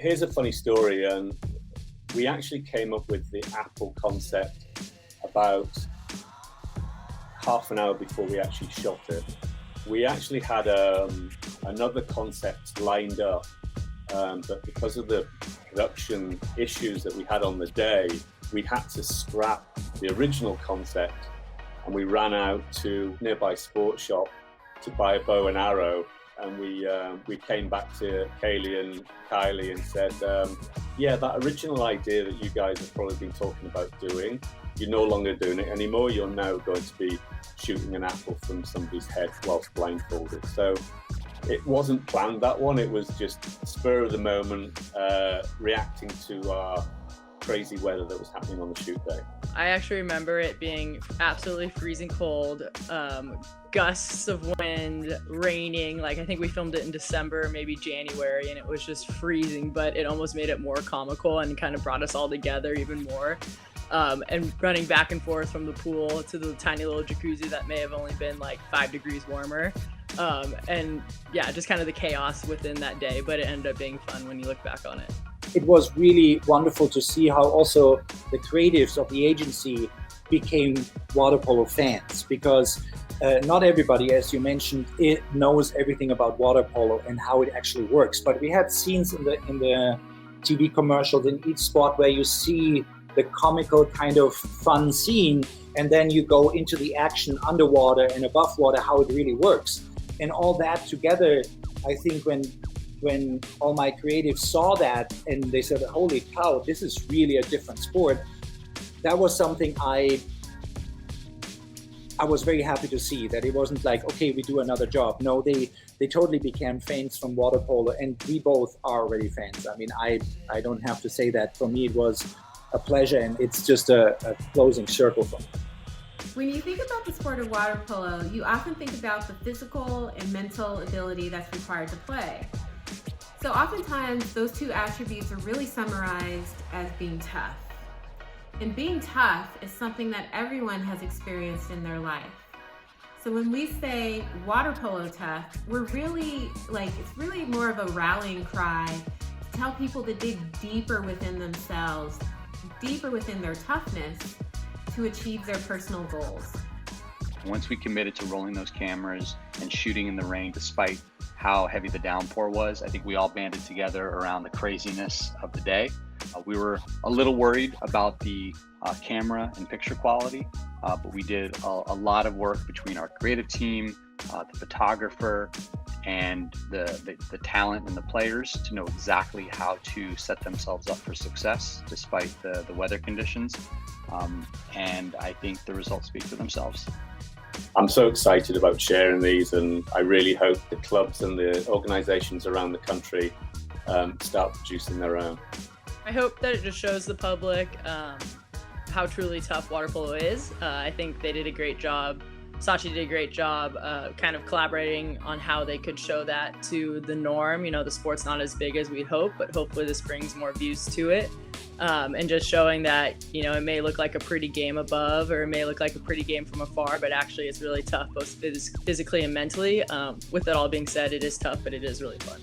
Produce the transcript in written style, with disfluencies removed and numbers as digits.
here's a funny story. We actually came up with the Apple concept about half an hour before we actually shot it. We actually had another concept lined up, but because of the production issues that we had on the day, we had to scrap the original concept, and we ran out to nearby sports shop to buy a bow and arrow. And we came back to KALEIGh and said, yeah, that original idea that you guys have probably been talking about doing, you're no longer doing it anymore. You're now going to be shooting an apple from somebody's head whilst blindfolded. So it wasn't planned, that one. It was just spur of the moment, reacting to our crazy weather that was happening on the shoot day. I actually remember it being absolutely freezing cold, gusts of wind, raining. Like, I think we filmed it in December, maybe January, and it was just freezing, but it almost made it more comical and kind of brought us all together even more. And running back and forth from the pool to the tiny little jacuzzi that may have only been like 5 degrees warmer. And yeah, just kind of the chaos within that day, but it ended up being fun when you look back on it. It was really wonderful to see how also the creatives of the agency became water polo fans, because not everybody, as you mentioned, knows everything about water polo and how it actually works. But we had scenes in the TV commercials in each spot where you see the comical kind of fun scene, and then you go into the action underwater and above water, how it really works. And all that together, I think when all my creatives saw that and they said, holy cow, this is really a different sport, that was something I was very happy to see, that it wasn't like, okay, we do another job. No, they totally became fans from water polo, and we both are already fans. I mean, I don't have to say that. For me, it was a pleasure, and it's just a closing circle for me. When you think about the sport of water polo, you often think about the physical and mental ability that's required to play. So oftentimes those two attributes are really summarized as being tough. And being tough is something that everyone has experienced in their life. So when we say water polo tough, we're really it's really more of a rallying cry to tell people to dig deeper within themselves, deeper within their toughness to achieve their personal goals. Once we committed to rolling those cameras and shooting in the rain, despite how heavy the downpour was, I think we all banded together around the craziness of the day. We were a little worried about the camera and picture quality, but we did a lot of work between our creative team, the photographer, and the talent and the players to know exactly how to set themselves up for success despite the weather conditions. And I think the results speak for themselves. I'm so excited about sharing these, and I really hope the clubs and the organizations around the country start producing their own. I hope that it just shows the public how truly tough water polo is. I think they did a great job. Sachi did a great job kind of collaborating on how they could show that to the norm. You know, the sport's not as big as we'd hope, but hopefully this brings more views to it. And just showing that, you know, it may look like a pretty game above, or it may look like a pretty game from afar, but actually it's really tough, both physically and mentally. With that all being said, it is tough, but it is really fun.